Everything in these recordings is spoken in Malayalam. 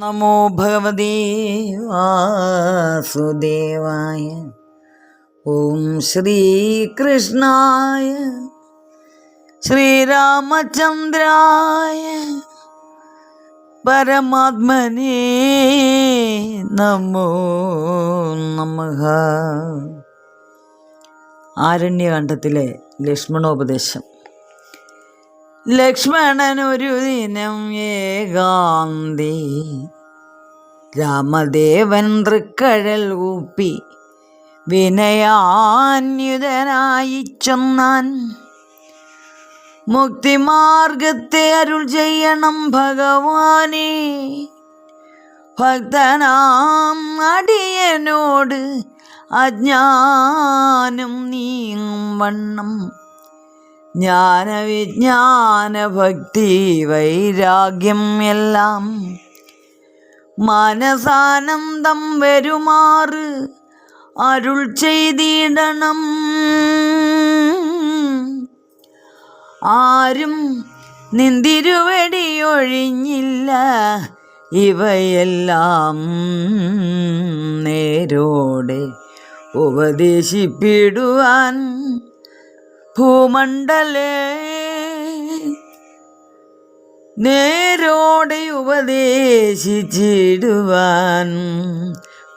നമോ ഭഗവതേ വാസുദേവായ. ഓം ശ്രീകൃഷ്ണായ ശ്രീരാമചന്ദ്രായ പരമാത്മനേ നമോ നമഃ. ആരണ്യകാണ്ഡത്തിലെ ലക്ഷ്മണോപദേശം. ലക്ഷ്മണനൊരു ദിനം ഏകാന്തി രാമദേവൻ തൃക്കഴൽ ഊപ്പി വിനയാന്യുതനായി ചൊന്നാൻ, മുക്തിമാർഗത്തെ അരുൾ ചെയ്യണം ഭഗവാനേ, ഭക്തനാം അടിയനോട് അജ്ഞാനം നീങ്ങും വണ്ണം ജ്ഞാനവിജ്ഞാന ഭക്തി വൈരാഗ്യം എല്ലാം മനസാനന്ദം വരുമാറ് അരുൾ ചെയ്തിടണം. ആരും നിന്തിരുവടിയൊഴിഞ്ഞില്ല, ഇവയെല്ലാം നേരോടെ ഉപദേശിപ്പിടുവാൻ ഭൂമണ്ഡലേ, നേരോടെ ഉപദേശിച്ചിടുവാൻ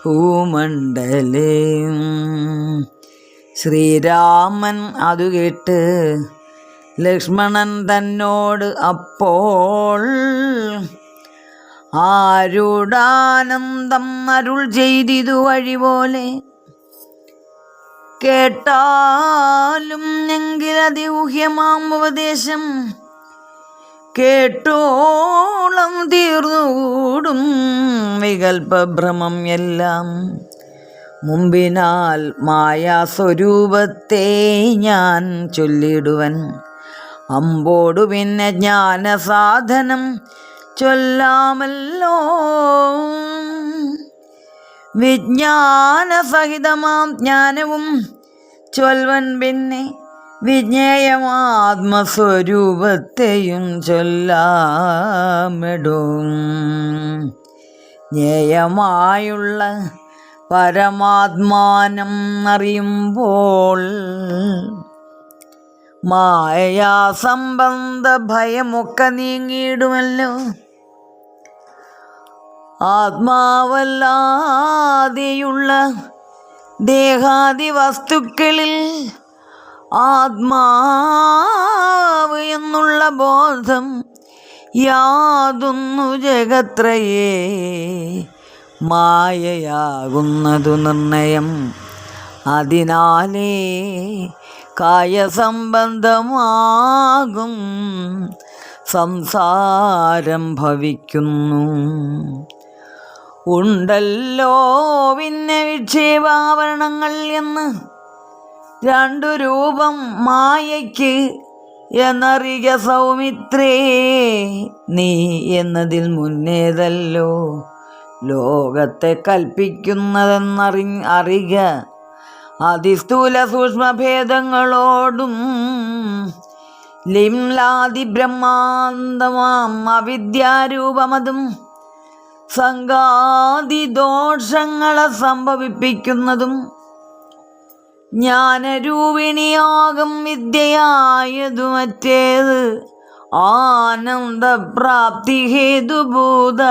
ഭൂമണ്ഡലേ. ശ്രീരാമൻ അതു കേട്ട് ലക്ഷ്മണൻ തന്നോട് അപ്പോൾ ആരുടാനന്ദം അരുൾ ചെയ്തിതു വഴിപോലെ, കേട്ടാലും എങ്കിലതിഊഹ്യമാം ഉപദേശം കേട്ടോളം തീർന്നുകൂടും വികൽപ്പഭ്രമം എല്ലാം. മുമ്പിനാൽ മായാസ്വരൂപത്തെ ഞാൻ ചൊല്ലിടുവൻ, അമ്പോടു പിന്നെ ജ്ഞാനസാധനം ചൊല്ലാമല്ലോ. വിജ്ഞാനസഹിതമാം ജ്ഞാനവും ചൊൽവൻ, പിന്നെ വിജ്ഞേയമാത്മസ്വരൂപത്തെയും ചൊല്ലാമിടും. ജ്ഞേയമായുള്ള പരമാത്മാനം അറിയുമ്പോൾ മായാസംബന്ധ ഭയമൊക്കെ നീങ്ങിയിടുമല്ലോ. ആത്മാവല്ലാതെയുള്ള ദേഹാദി വസ്തുക്കളിൽ ആത്മാവ് എന്നുള്ള ബോധം യാതൊന്നു ജഗത്രയേ മായയാകുന്നതു നിർണയം. അതിനാലേ കായസംബന്ധമാകും സംസാരം ഭവിക്കുന്നു. ഉണ്ടല്ലോ പിന്നെ വിക്ഷേപാവരണങ്ങൾ എന്ന് രണ്ടു രൂപം മായയ്ക്ക് എന്നറിയ സൗമിത്രേ, നീ എന്നതിൽ മുന്നേതല്ലോ ലോകത്തെ കൽപ്പിക്കുന്നതെന്നറിയുക. അതിസ്ഥൂല സൂക്ഷ്മഭേദങ്ങളോടും ലിംലാദി ബ്രഹ്മാന്തമാം അവിദ്യാരൂപമതും സംഘാതി ദോഷങ്ങളെ സംഭവിപ്പിക്കുന്നതും ജ്ഞാനരൂപിണിയാകും വിദ്യയായതു മറ്റേത് ആനന്ദപ്രാപ്തി ഹേതുഭൂത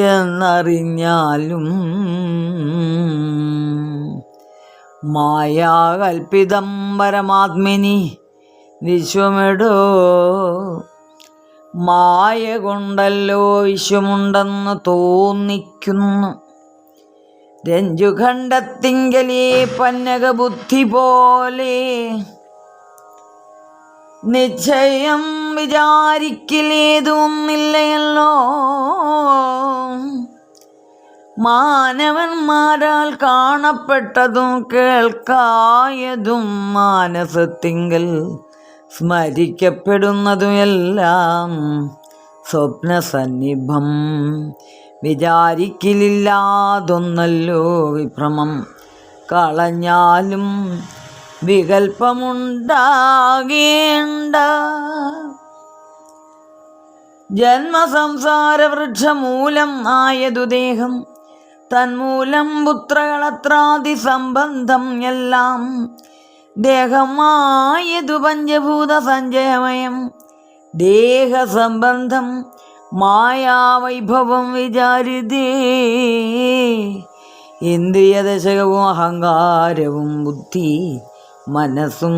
എന്നറിഞ്ഞാലും മായാകൽപ്പിതം പരമാത്മനി വിശ്വമെടോ. മായ കൊണ്ടല്ലോ വിശ്വമുണ്ടെന്ന് തോന്നിക്കുന്നു. രഞ്ജുഖണ്ഡത്തിങ്കലേ പന്നകബുദ്ധി പോലെ നിശ്ചയം വിചാരിക്കലേതൊന്നില്ലയല്ലോ. മാനവന്മാരാൽ കാണപ്പെട്ടതും കേൾക്കായതും മാനസത്തിങ്കൽ സ്മരിക്കപ്പെടുന്നതുമെല്ലാം സ്വപ്നസന്നിഭം. വിചാരിക്കലില്ലാതൊന്നല്ലോ വിഭ്രമം. കളഞ്ഞാലും വികൽപ്പമുണ്ടാകേണ്ട. ജന്മസംസാര വൃക്ഷമൂലം ആയതു ദേഹം, തന്മൂലം പുത്രകളത്രാദി സംബന്ധം എല്ലാം. ദേഹമായതു പഞ്ചഭൂത സഞ്ചയമയം, ദേഹസംബന്ധം മായാവൈഭവം വിചാരിതേ. ഇന്ദ്രിയദശകവും അഹങ്കാരവും ബുദ്ധി മനസ്സും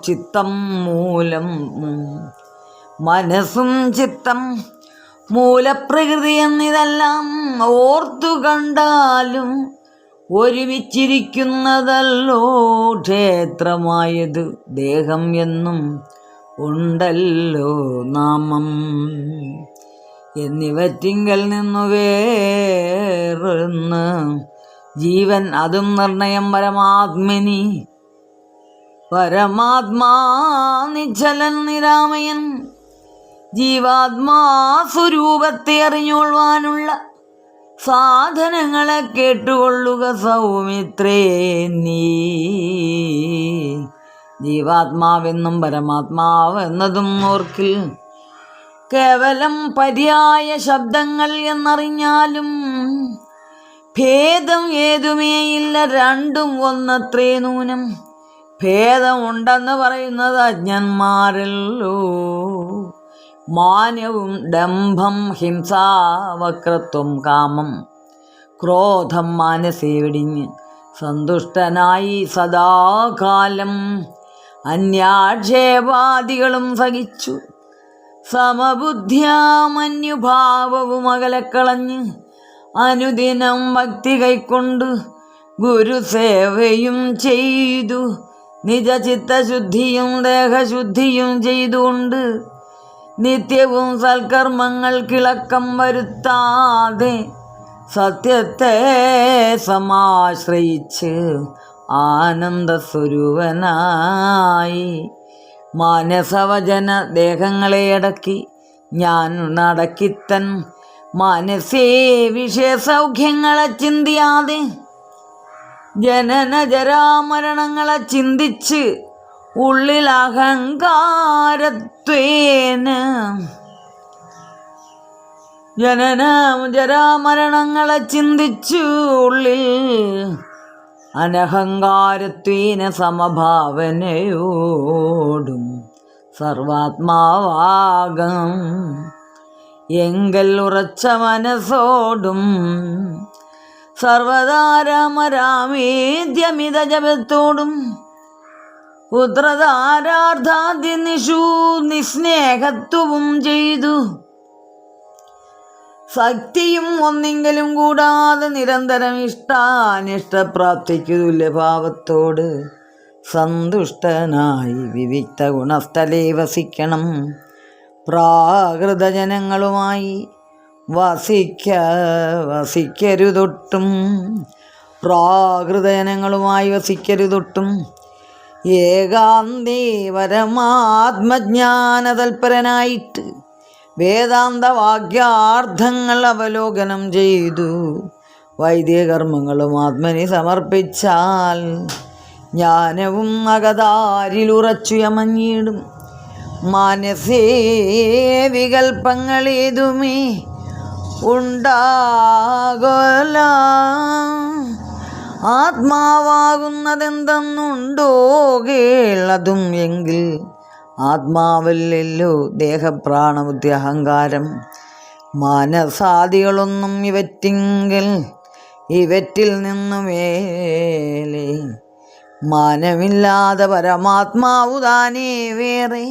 ചിത്തം മൂലം, മനസ്സും ചിത്തം മൂലപ്രകൃതി എന്നിതെല്ലാം ഓർത്തു കണ്ടാലും ഒരുമിച്ചിരിക്കുന്നതല്ലോ ക്ഷേത്രമായത് ദേഹം എന്നും ഉണ്ടല്ലോ നാമം. എന്നിവറ്റിങ്കൽ നിന്നു വേറുന്ന ജീവൻ, അതും നിർണയം പരമാത്മനി. പരമാത്മാ നിശ്ചലൻ നിരാമയൻ, ജീവാത്മാ സ്വരൂപത്തെ അറിഞ്ഞുകൊള്ളുവാനുള്ള സാധനങ്ങളെ കേട്ടുകൊള്ളുക സൗമിത്രേ നീ. ജീവാത്മാവെന്നും പരമാത്മാവെന്നതും ഓർക്കിൽ, കേവലം പര്യായ ശബ്ദങ്ങൾ എന്നറിഞ്ഞാലും ഭേദം ഏതുമേയില്ല, രണ്ടും ഒന്നത്രേ നൂനം. ഭേദമുണ്ടെന്ന് പറയുന്നത് അജ്ഞന്മാരല്ലോ. മാനവും ഡംഭം ഹിംസ വക്രത്വം കാമം ക്രോധം മാനസേ വെടിഞ്ഞ് സന്തുഷ്ടനായി സദാകാലം അന്യാക്ഷേപാദികളും സഹിച്ചു സമബുദ്ധ്യാമന്യുഭാവവും അകലക്കളഞ്ഞ് അനുദിനം ഭക്തി കൈക്കൊണ്ട് ഗുരുസേവയും ചെയ്തു നിജചിത്തശുദ്ധിയും ദേഹശുദ്ധിയും ചെയ്തുകൊണ്ട് നിത്യവും സൽക്കർമ്മങ്ങൾ കിളക്കം വരുത്താതെ സത്യത്തെ സമാശ്രയിച്ച് ആനന്ദസ്വരൂപനായി മാനസവചന ദേഹങ്ങളെ അടക്കി ഞാൻ നടക്കിത്തൻ മനസ്സേ വിഷയസൗഖ്യങ്ങളെ ചിന്തിയാതെ ജനന ജരാമരണങ്ങളെ ചിന്തിച്ച് ഉള്ളിൽ അഹങ്കാരത്വേന ജനന ജരാമരണങ്ങളെ ചിന്തിച്ചു ഉള്ളിൽ അനഹങ്കാരത്വേന സമഭാവനയോടും സർവാത്മാവാകം എങ്കൽ ഉറച്ച മനസ്സോടും സർവതാരാമരാമേദ്യമിത ജപത്തോടും പുത്രധാരാർത്ഥാദ്യ നിസ്നേഹത്വവും ചെയ്തു ശക്തിയും ഒന്നെങ്കിലും കൂടാതെ നിരന്തരം ഇഷ്ടാനിഷ്ടപ്രാപ്തിക്കു തുല്യഭാവത്തോട് സന്തുഷ്ടനായി വിവിക്ത ഗുണസ്ഥലേ വസിക്കണം. പ്രാകൃതജനങ്ങളുമായി വസിക്കരുതൊട്ടും പ്രാകൃതജനങ്ങളുമായി വസിക്കരുതൊട്ടും ഏകാന്തേ പരമാത്മജ്ഞാനതൽപരനായിട്ട് വേദാന്ത വാക്യാർത്ഥങ്ങൾ അവലോകനം ചെയ്തു വൈദികർമ്മങ്ങളും ആത്മനി സമർപ്പിച്ചാൽ ജ്ഞാനവും അകതാരിലുറച്ചു യമഞ്ഞിടും. മനസ്സേ വികൽപ്പങ്ങളേതുമേ ഉണ്ടാകല ആത്മാവാകുന്നതെന്തെന്നുണ്ടോ കേളതും എങ്കിൽ ആത്മാവല്ലല്ലോ ദേഹപ്രാണബുദ്ധി അഹങ്കാരം മാനസാദികളൊന്നും ഇവറ്റിൽ നിന്നു മേലെ മാനമില്ലാതെ പരമാത്മാവു താനേ വേറെ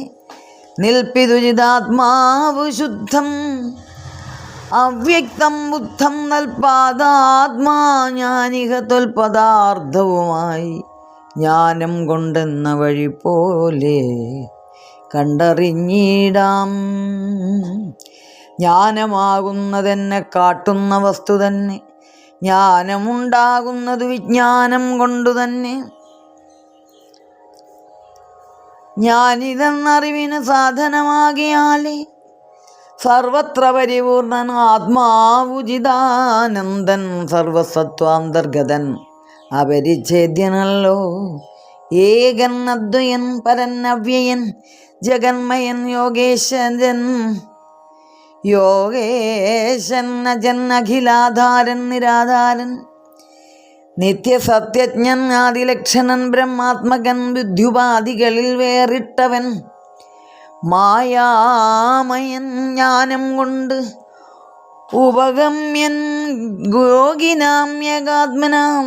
നിൽപ്പിതുചിതാത്മാവു ശുദ്ധം അവ്യക്തം ബുദ്ധം നൽപാദാത്മാ ജ്ഞാനിക തൊൽപദാർത്ഥവുമായി ജ്ഞാനം കൊണ്ടെന്ന വഴി പോലെ കണ്ടറിഞ്ഞിടാം. ജ്ഞാനമാകുന്നതെന്നെ കാട്ടുന്ന വസ്തു തന്നെ, ജ്ഞാനമുണ്ടാകുന്നത് വിജ്ഞാനം കൊണ്ടു തന്നെ. ജ്ഞാനിതെന്നറിവിന് സാധനമാകിയാലേ സർവത്ര പരിപൂർണൻ ആത്മാവുചിതാനന്ദൻ സർവസത്വാന്തർഗതൻ അപരിച്ഛേദ്യനല്ലോ. ഏകൻ അദ്വയൻ പരൻ അവ്യയൻ ജഗന്മയൻ യോഗേശ്വരൻ യോഗേശൻ അജൻ അഖിലാധാരൻ നിരാധാരൻ നിത്യസത്യജ്ഞൻ ആദിലക്ഷണൻ ബ്രഹ്മാത്മകൻ ബുദ്ധ്യുപാധികളിൽ വേറിട്ടവൻ മായാമയൻ ജ്ഞാനം കൊണ്ട് ഉപഗമ്യൻ യോഗിനാമ്യകാത്മനാം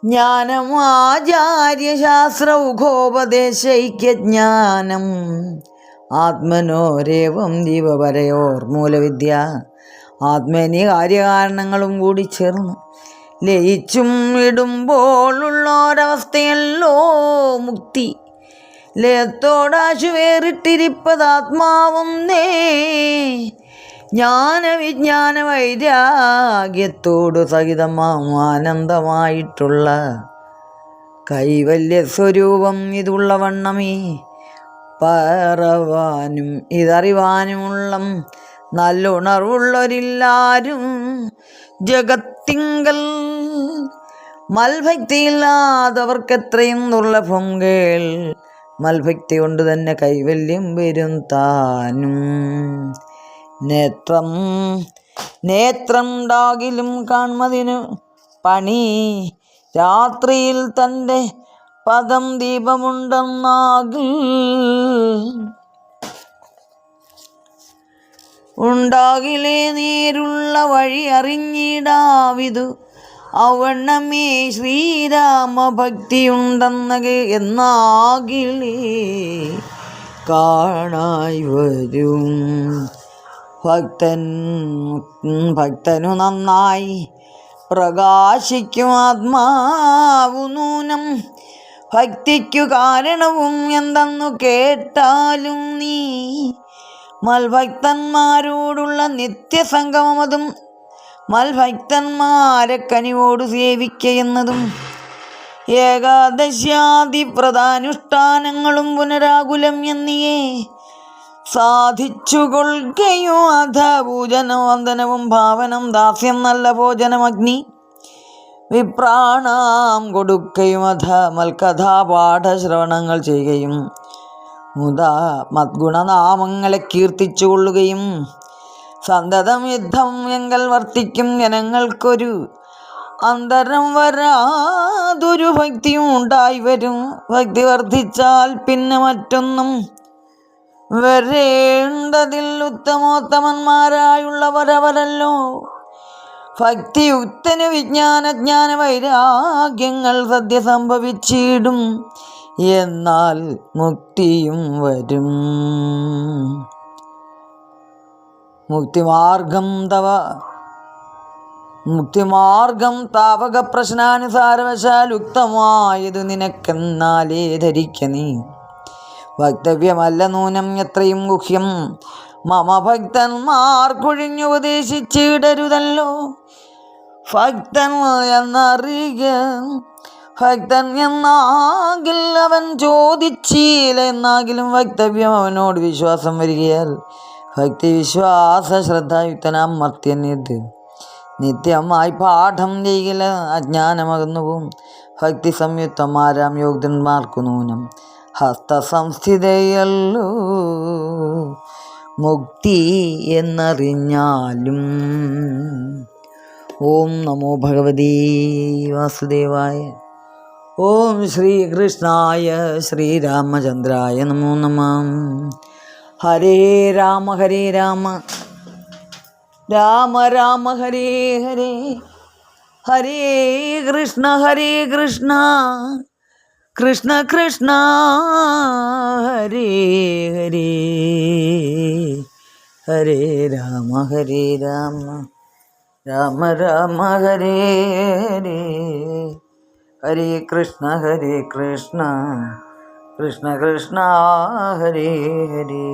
ജ്ഞാനം ആചാര്യശാസ്ത്ര ഉഖോപദേശൈക്യജ്ഞാനം ആത്മനോരേവം ജീവപരയോർ മൂലവിദ്യ ആത്മനി കാര്യകാരണങ്ങളും കൂടി ചേർന്ന് ലയിച്ചും ഇടുമ്പോഴുള്ളൊരവസ്ഥയല്ലോ മുക്തി ലയത്തോടാശു വേറിട്ടിരിപ്പതാത്മാവും നേ ജ്ഞാനവിജ്ഞാന വൈരാഗ്യത്തോടു സഹിതമാം ആനന്ദമായിട്ടുള്ള കൈവല്യസ്വരൂപം ഇതുള്ള വണ്ണമേ പറവാനും ഇതറിവാനുമുള്ള നല്ലുണർവുള്ളവരില്ലാരും ജഗത്തിങ്കൽ മൽഭക്തിയില്ലാത്തവർക്കെത്രയും ദുർലഭം കേൾ മൽഭക്തി കൊണ്ട് തന്നെ കൈവല്യം വരും താനും നേത്രം ഉണ്ടാകിലും കാൺമതിനു പണി രാത്രിയിൽ തൻ്റെ പദം ദീപമുണ്ടെന്നാകിൽ ഉണ്ടാകിലേ നേരുള്ള വഴി അറിഞ്ഞിടാവിതു അവണ്ണമേ ശ്രീരാമഭക്തിയുണ്ടെന്നകെ എന്നാകിലേ കാണായി വരും ഭക്തനു നന്നായി പ്രകാശിക്കും ആത്മാവു നൂനം ഭക്തിക്കു കാരണവും എന്തെന്നു കേട്ടാലും നീ മൽഭക്തന്മാരോടുള്ള നിത്യസംഗമതും മൽഭക്തന്മാരെ കനിവോട് സേവിക്കുകയെന്നതും ഏകാദശ്യാദി പ്രധാനുഷ്ഠാനങ്ങളും പുനരാകുലം എന്നിയേ സാധിച്ചുകൊള്ളുകയും അധ പൂജനം വന്ദനവും ഭാവനം ദാസ്യം നല്ല ഭോജനമഗ്നി വിപ്രാണാം കൊടുക്കയും അധ മൽക്കഥാപാഠശ്രവണങ്ങൾ ചെയ്യുകയും മുതാ മദ്ഗുണനാമങ്ങളെ കീർത്തിച്ചു കൊള്ളുകയും സന്തതം യുദ്ധം എങ്കൽ വർത്തിക്കും ജനങ്ങൾക്കൊരു അന്തരം വരാതൊരു ഭക്തിയും ഉണ്ടായി വരും. ഭക്തി വർദ്ധിച്ചാൽ പിന്നെ മറ്റൊന്നും വരേണ്ടതിൽ ഉത്തമോത്തമന്മാരായുള്ളവരവരല്ലോ. ഭക്തിയുക്തന് വിജ്ഞാനജ്ഞാന വൈരാഗ്യങ്ങൾ സദ്യ സംഭവിച്ചിടും, എന്നാൽ മുക്തിയും വരും. മുക്തിമാർഗം താപക പ്രശ്നാനുസാരവശാൽ ഉക്തമായതു നിനക്കെന്നാലേ ധരിക്ക നീ. വക്തവ്യമല്ല നൂനം എത്രയും ഗുഹ്യം മമ ഭക്തന്മാർക്കൊഴിഞ്ഞുപദേശിച്ചിടരുതല്ലോ. ഭക്തൻ എന്നറിയ ഭക്തൻ എന്നാകിൽ അവൻ ചോദിച്ചില്ല, എന്നാകിലും വക്തവ്യം അവനോട് വിശ്വാസം വരികയാൽ ഭക്തി വിശ്വാസ ശ്രദ്ധായുക്തനാം മർത്യന്യത് നിത്യമായി പാഠം ചെയ്യല അജ്ഞാനമകന്നുപോകും. ഭക്തി സംയുക്തമാരാം യോഗ്യന്മാർക്കു നൂനം ഹസ്തസംസ്ഥിതയല്ലോ മുക്തി എന്നറിഞ്ഞാലും. ഓം നമോ ഭഗവതീ വാസുദേവായ. ഓം ശ്രീകൃഷ്ണായ ശ്രീരാമചന്ദ്രായ നമോ നമഃ. ഹരേ രാമ ഹരേ രാമ രാമ രാമ ഹരേ ഹരേ, ഹരേ കൃഷ്ണ കൃഷ്ണ കൃഷ്ണ ഹരേ ഹരേ, ഹരേ രാമ രാമ രാമ ഹരേ ഹരേ, ഹരേ കൃഷ്ണ കൃഷ്ണ കൃഷ്ണ ഹരേ ഹരേ.